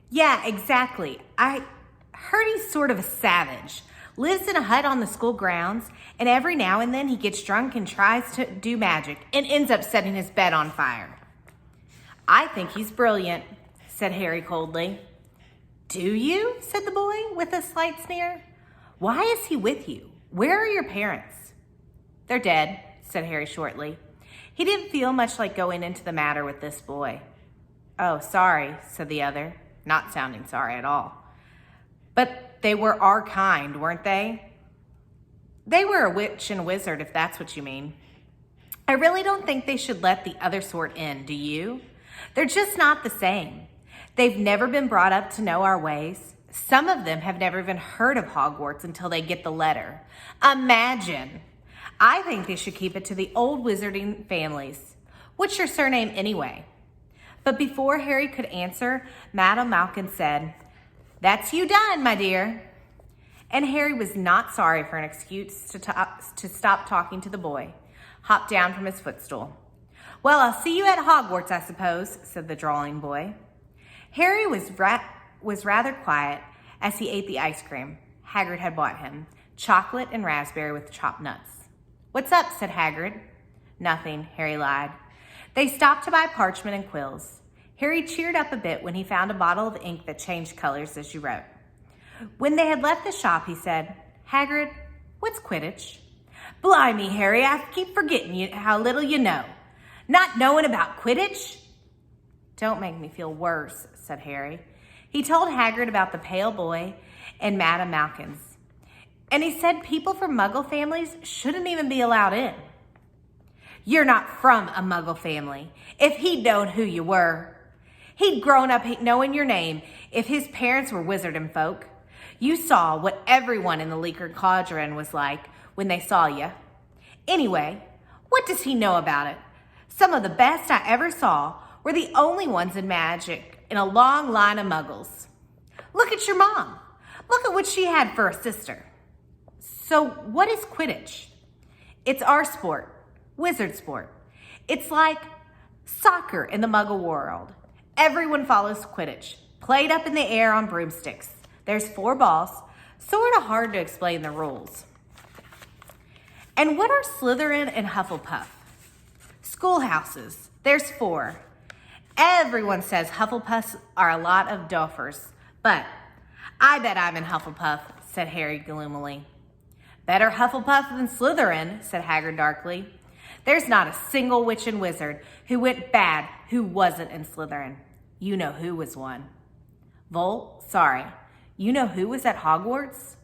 Yeah, exactly. I heard he's sort of a savage. Lives in a hut on the school grounds, and every now and then he gets drunk and tries to do magic and ends up setting his bed on fire. I think he's brilliant, said Harry coldly. Do you? Said the boy with a slight sneer. Why is he with you? Where are your parents? They're dead, said Harry shortly. He didn't feel much like going into the matter with this boy. Oh, sorry, said the other, not sounding sorry at all. But they were our kind, weren't they? They were a witch and a wizard, if that's what you mean. I really don't think they should let the other sort in, do you? They're just not the same. They've never been brought up to know our ways. Some of them have never even heard of Hogwarts until they get the letter. Imagine! I think they should keep it to the old wizarding families. What's your surname anyway? But before Harry could answer, Madame Malkin said, That's you done, my dear. And Harry was not sorry for an excuse to stop talking to the boy. Hopped down from his footstool. Well, I'll see you at Hogwarts, I suppose, said the drawling boy. Harry was rather quiet as he ate the ice cream Hagrid had bought him, chocolate and raspberry with chopped nuts. What's up, said Hagrid. Nothing, Harry lied. They stopped to buy parchment and quills. Harry cheered up a bit when he found a bottle of ink that changed colors as you wrote. When they had left the shop, he said, Hagrid, what's Quidditch? Blimey, Harry, I keep forgetting how little you know. Not knowing about Quidditch? Don't make me feel worse, said Harry. He told Hagrid about the pale boy and Madame Malkin's. And he said people from Muggle families shouldn't even be allowed in. You're not from a Muggle family. If he'd known who you were, he'd grown up knowing your name if his parents were wizarding folk. You saw what everyone in the Leaker Cauldron was like when they saw you. Anyway, what does he know about it? Some of the best I ever saw were the only ones in magic in a long line of muggles. Look at your mom. Look at what she had for a sister. So what is Quidditch? It's our sport, wizard sport. It's like soccer in the muggle world. Everyone follows Quidditch, played up in the air on broomsticks. There's 4 balls, sort of hard to explain the rules. And what are Slytherin and Hufflepuff? Schoolhouses. There's 4. Everyone says Hufflepuffs are a lot of duffers, but I bet I'm in Hufflepuff, said Harry gloomily. Better Hufflepuff than Slytherin, said Hagrid darkly. There's not a single witch and wizard who went bad who wasn't in Slytherin. You know who was one. Sorry, you know who was at Hogwarts?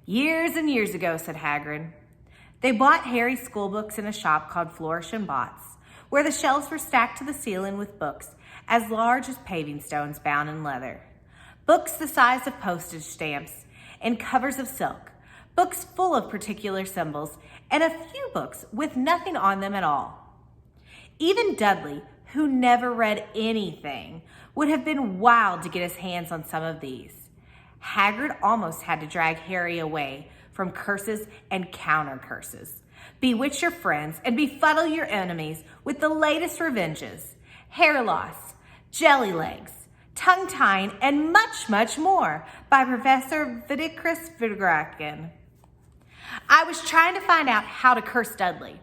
Years and years ago, said Hagrid. They bought Harry's school books in a shop called Flourish and Bots, where the shelves were stacked to the ceiling with books as large as paving stones bound in leather. Books the size of postage stamps and covers of silk. Books full of particular symbols, and a few books with nothing on them at all. Even Dudley, who never read anything, would have been wild to get his hands on some of these. Hagrid almost had to drag Harry away from curses and counter-curses. Bewitch your friends and befuddle your enemies with the latest revenges, hair loss, jelly legs, tongue-tying, and much, much more by Professor Vidicris Vidraken. I was trying to find out how to curse Dudley.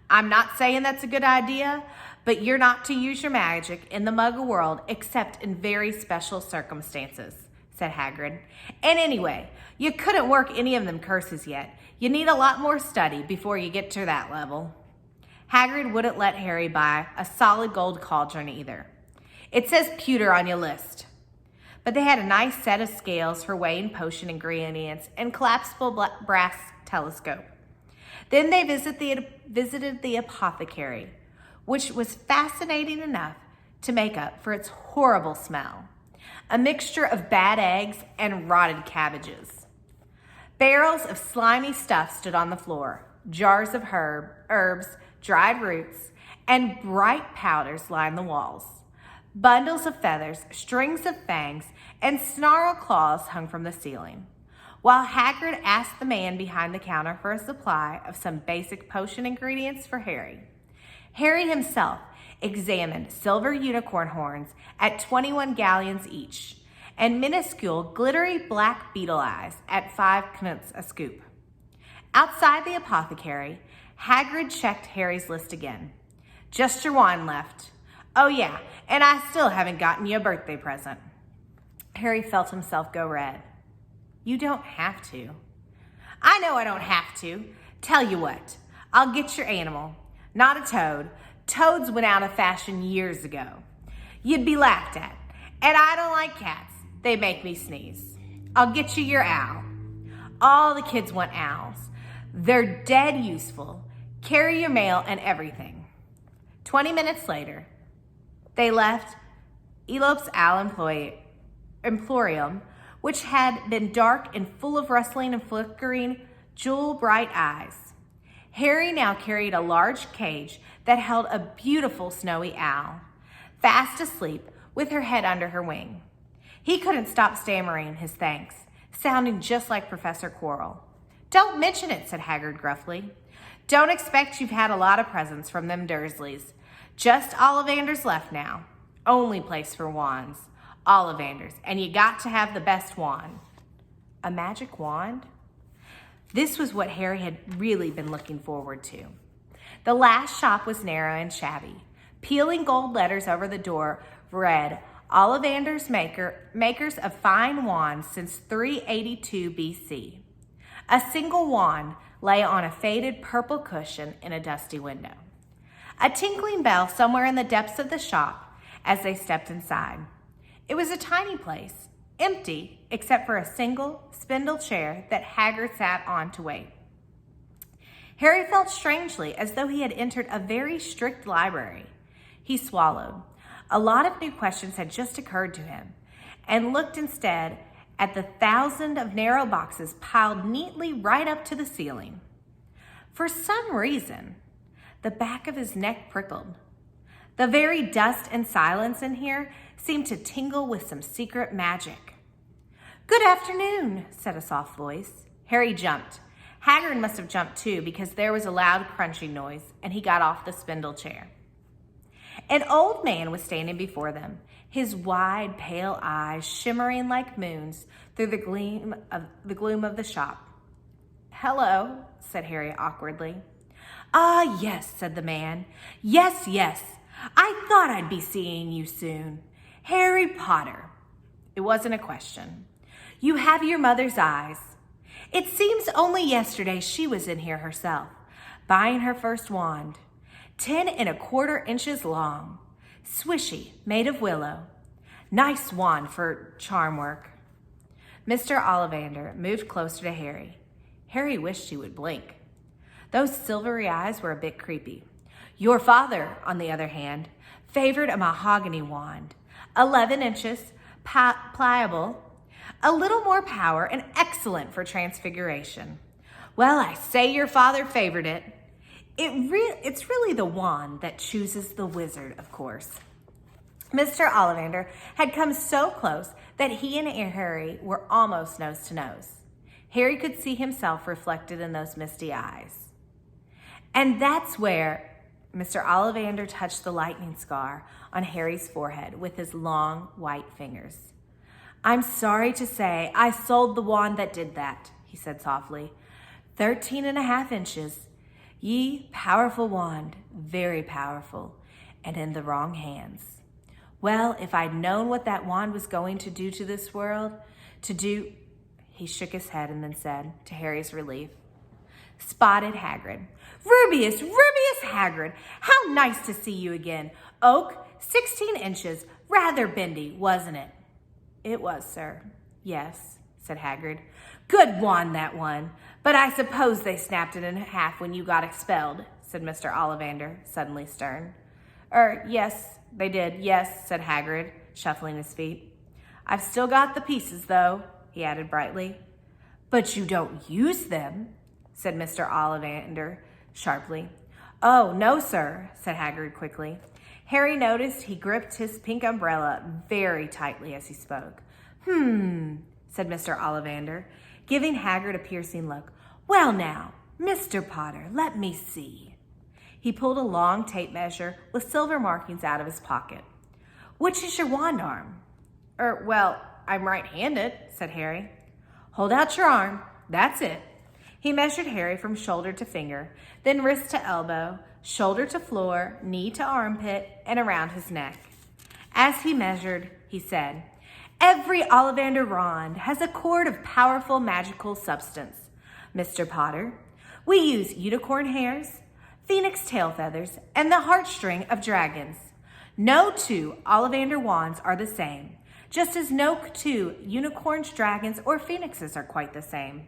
I'm not saying that's a good idea, but you're not to use your magic in the Muggle world except in very special circumstances, said Hagrid. And anyway, you couldn't work any of them curses yet. You need a lot more study before you get to that level. Hagrid wouldn't let Harry buy a solid gold cauldron either. It says pewter on your list. But they had a nice set of scales for weighing potion ingredients and collapsible brass telescope. Then they visited the apothecary, which was fascinating enough to make up for its horrible smell, a mixture of bad eggs and rotted cabbages. Barrels of slimy stuff stood on the floor, jars of herbs, dried roots, and bright powders lined the walls. Bundles of feathers, strings of fangs, and snarled claws hung from the ceiling. While Hagrid asked the man behind the counter for a supply of some basic potion ingredients for Harry, Harry himself examined silver unicorn horns at 21 galleons each, and minuscule glittery black beetle eyes at 5 knut a scoop. Outside the apothecary, Hagrid checked Harry's list again. Just your wand left. Oh yeah, and I still haven't gotten you a birthday present. Harry felt himself go red. You don't have to. I know I don't have to. Tell you what, I'll get your animal. Not a toad. Toads went out of fashion years ago. You'd be laughed at. And I don't like cats. They make me sneeze. I'll get you your owl. All the kids want owls. They're dead useful. Carry your mail and everything. 20 minutes later, they left Elope's Owl Emporium, which had been dark and full of rustling and flickering jewel-bright eyes. Harry now carried a large cage that held a beautiful snowy owl, fast asleep with her head under her wing. He couldn't stop stammering his thanks, sounding just like Professor Quirrell. Don't mention it, said Hagrid gruffly. Don't expect you've had a lot of presents from them Dursleys. Just Ollivanders left now. Only place for wands. Ollivanders, and you got to have the best wand. A magic wand? This was what Harry had really been looking forward to. The last shop was narrow and shabby. Peeling gold letters over the door read, Ollivanders makers of fine wands since 382 BC. A single wand lay on a faded purple cushion in a dusty window. A tinkling bell somewhere in the depths of the shop as they stepped inside. It was a tiny place, empty except for a single spindle chair that Hagrid sat on to wait. Harry felt strangely as though he had entered a very strict library. He swallowed. A lot of new questions had just occurred to him, and looked instead at the 1,000 of narrow boxes piled neatly right up to the ceiling. For some reason, the back of his neck prickled. The very dust and silence in here seemed to tingle with some secret magic. Good afternoon, said a soft voice. Harry jumped. Hagrid must have jumped too, because there was a loud crunching noise, and he got off the spindle chair. An old man was standing before them, his wide, pale eyes shimmering like moons through the gloom of the shop. Hello, said Harry awkwardly. Ah, yes, said the man. Yes, yes. I thought I'd be seeing you soon. Harry Potter. It wasn't a question. You have your mother's eyes. It seems only yesterday she was in here herself, buying her first wand. 10 1/4 inches long. Swishy, made of willow. Nice wand for charm work. Mr. Ollivander moved closer to Harry. Harry wished he would blink. Those silvery eyes were a bit creepy. Your father, on the other hand, favored a mahogany wand, 11 inches, pliable, a little more power, and excellent for transfiguration. Well, I say your father favored it. It's really the wand that chooses the wizard, of course. Mr. Ollivander had come so close that he and Harry were almost nose to nose. Harry could see himself reflected in those misty eyes. And that's where Mr. Ollivander touched the lightning scar on Harry's forehead with his long white fingers. I'm sorry to say I sold the wand that did that, he said softly. 13 1/2 inches. Ye powerful wand, very powerful, and in the wrong hands. Well, if I'd known what that wand was going to do to this world, he shook his head and then said, to Harry's relief, Spotted Hagrid. Rubeus Hagrid, how nice to see you again. Oak, 16 inches, rather bendy, wasn't it? It was, sir. Yes, said Hagrid. Good wand, that one. But I suppose they snapped it in half when you got expelled, said Mr. Ollivander, suddenly stern. Yes, they did, yes, said Hagrid, shuffling his feet. I've still got the pieces, though, he added brightly. But you don't use them, said Mr. Ollivander sharply. Oh, no, sir, said Hagrid quickly. Harry noticed he gripped his pink umbrella very tightly as he spoke. Said Mr. Ollivander, giving Hagrid a piercing look. Well now, Mr. Potter, let me see. He pulled a long tape measure with silver markings out of his pocket. "Which is your wand arm?" Well, I'm right-handed," said Harry. "Hold out your arm. That's it." He measured Harry from shoulder to finger, then wrist to elbow, shoulder to floor, knee to armpit, and around his neck. As he measured, he said, "Every Ollivander wand has a cord of powerful magical substance, Mr. Potter. We use unicorn hairs, phoenix tail feathers, and the heartstring of dragons. No two Ollivander wands are the same, just as no two unicorns, dragons, or phoenixes are quite the same.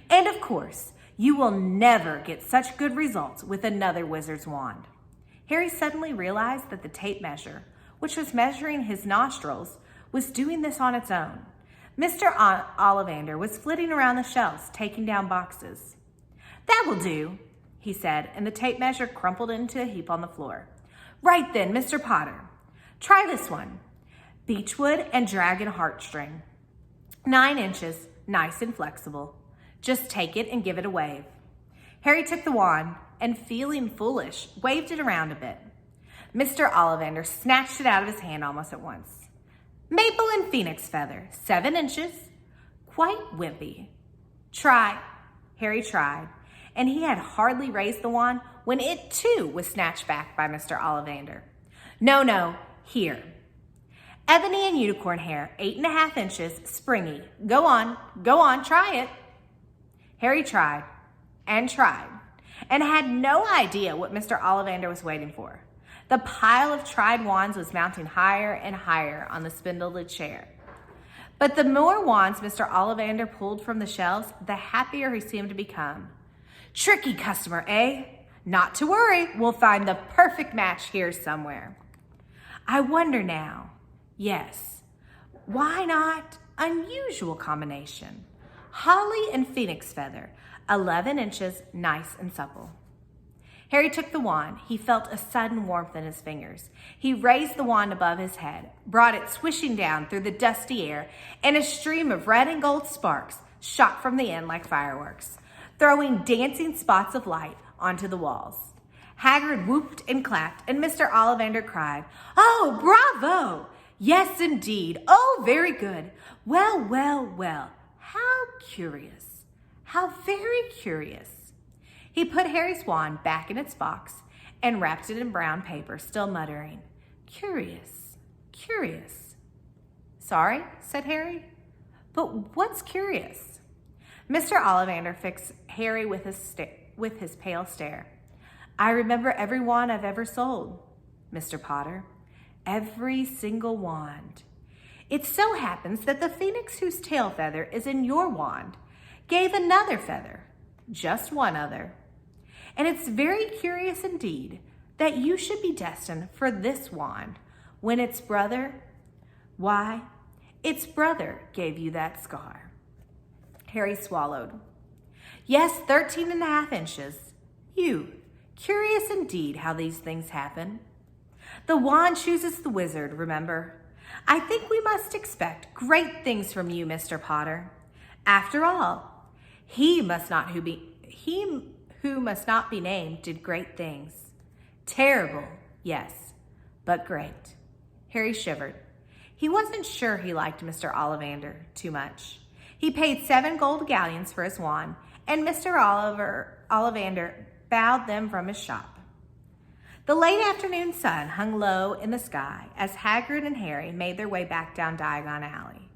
And of course, you will never get such good results with another wizard's wand." Harry suddenly realized that the tape measure, which was measuring his nostrils, was doing this on its own. Mr. Ollivander was flitting around the shelves, taking down boxes. "That will do," he said, and the tape measure crumpled into a heap on the floor. "Right then, Mr. Potter, try this one. Beechwood and dragon heartstring. 9 inches, nice and flexible. Just take it and give it a wave." Harry took the wand and, feeling foolish, waved it around a bit. Mr. Ollivander snatched it out of his hand almost at once. "Maple and phoenix feather, 7 inches. Quite wimpy. Try." Harry tried, and he had hardly raised the wand when it too was snatched back by Mr. Ollivander. No, here. "Ebony and unicorn hair, 8.5 inches, springy. Go on, try it." Harry tried, and had no idea what Mr. Ollivander was waiting for. The pile of tried wands was mounting higher and higher on the spindled chair. But the more wands Mr. Ollivander pulled from the shelves, the happier he seemed to become. "Tricky customer, eh? Not to worry, we'll find the perfect match here somewhere. I wonder now. Yes, why not unusual combination? Holly and phoenix feather, 11 inches, nice and supple." Harry took the wand. He felt a sudden warmth in his fingers. He raised the wand above his head, brought it swishing down through the dusty air, and a stream of red and gold sparks shot from the end like fireworks, throwing dancing spots of light onto the walls. Hagrid whooped and clapped, and Mr. Ollivander cried, "Oh, bravo! Yes, indeed. Oh, very good. Well. How curious. How very curious." He put Harry's wand back in its box and wrapped it in brown paper, still muttering, "Curious. "Sorry," said Harry, "but what's curious?" Mr. Ollivander fixed Harry with his pale stare. "I remember every wand I've ever sold, Mr. Potter. Every single wand. It so happens that the phoenix whose tail feather is in your wand gave another feather, just one other. And it's very curious indeed that you should be destined for this wand when its brother gave you that scar." Harry swallowed. "Yes, 13.5 inches. Curious indeed how these things happen. The wand chooses the wizard, remember. I think we must expect great things from you, Mr. Potter. After all, he who must not be named did great things. Terrible, yes, but great." Harry shivered. He wasn't sure he liked Mr. Ollivander too much. He paid 7 gold galleons for his wand, and Mr. Ollivander bowed them from his shop. The late afternoon sun hung low in the sky as Hagrid and Harry made their way back down Diagon Alley,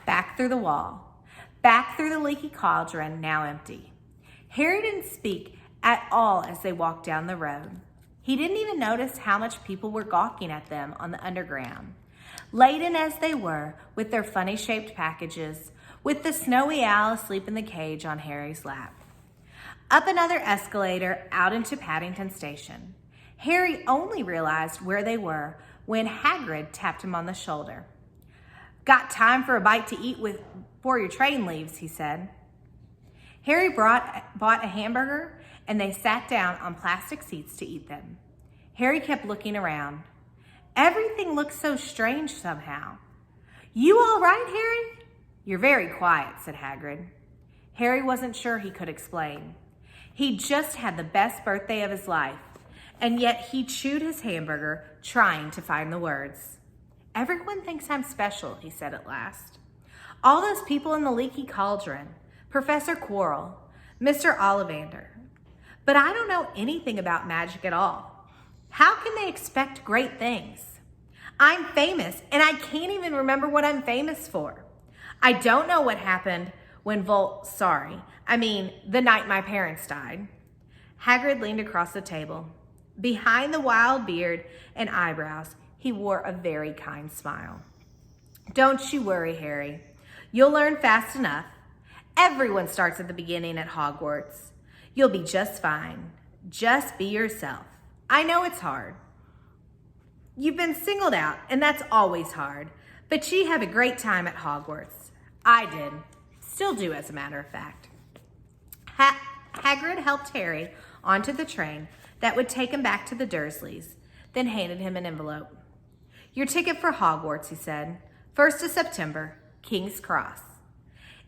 back through the wall, back through the leaky cauldron, now empty. Harry didn't speak at all as they walked down the road. He didn't even notice how much people were gawking at them on the underground, laden as they were with their funny-shaped packages, with the snowy owl asleep in the cage on Harry's lap. Up another escalator out into Paddington Station. Harry only realized where they were when Hagrid tapped him on the shoulder. "Got time for a bite to eat before your train leaves," he said. Harry bought a hamburger, and they sat down on plastic seats to eat them. Harry kept looking around. Everything looked so strange somehow. "You all right, Harry?" "You're very quiet," said Hagrid. Harry wasn't sure he could explain. He'd just had the best birthday of his life, and yet he chewed his hamburger, trying to find the words. "Everyone thinks I'm special," he said at last. "All those people in the leaky cauldron, Professor Quirrell, Mr. Ollivander. But I don't know anything about magic at all. How can they expect great things? I'm famous, and I can't even remember what I'm famous for. I don't know what happened when the night my parents died." Hagrid leaned across the table. Behind the wild beard and eyebrows, he wore a very kind smile. "Don't you worry, Harry. You'll learn fast enough. Everyone starts at the beginning at Hogwarts. You'll be just fine. Just be yourself. I know it's hard. You've been singled out, and that's always hard. But you have a great time at Hogwarts. I did. Still do, as a matter of fact." Hagrid helped Harry onto the train that would take him back to the Dursleys, then handed him an envelope. "Your ticket for Hogwarts," he said. "1st of September, King's Cross.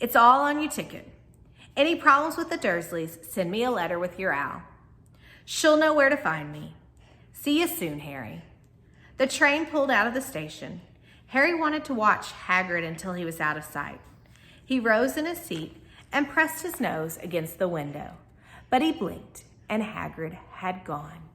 It's all on your ticket. Any problems with the Dursleys, send me a letter with your owl. She'll know where to find me. See you soon, Harry." The train pulled out of the station. Harry wanted to watch Hagrid until he was out of sight. He rose in his seat and pressed his nose against the window, but he blinked and Hagrid had gone.